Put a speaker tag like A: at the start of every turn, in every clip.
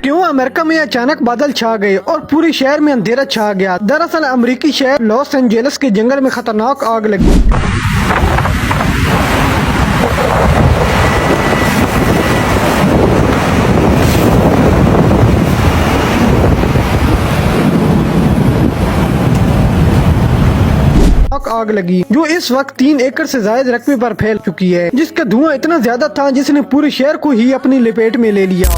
A: क्यों अमेरिका में अचानक बादल छा गए और पूरे शहर में अंधेरा छा गया। दरअसल अमेरिकी शहर लॉस एंजेलिस के जंगल में खतरनाक आग लगी। आग लगी जो इस वक्त 3 एकड़ से ज्यादा रकबे पर फैल चुकी है, जिसका धुआं इतना ज्यादा था जिसने पूरे शहर को ही अपनी लपेट में ले लिया।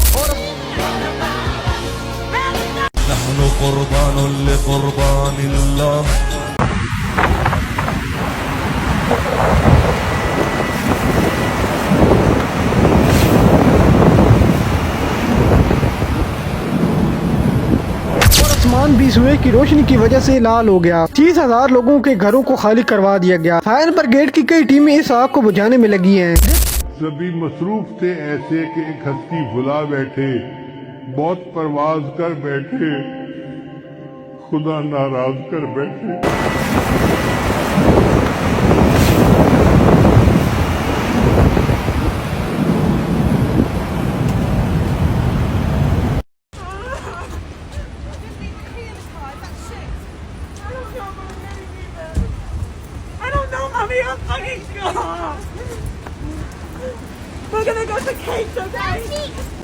A: आसमान भी सूरज की रोशनी की वजह से लाल हो गया। 30,000 लोगों के घरों को खाली करवा दिया गया। फायर ब्रिगेड की कई टीमें इस आग को बुझाने में लगी हैं।
B: सभी मसरूफ थे ऐसे कि एक हस्ती भुला बैठे, बहुत परवाज कर बैठे, खुदा नाराज कर बैठे।
C: Mommy, I'm fucking gone. We're gonna go to Kate's, okay?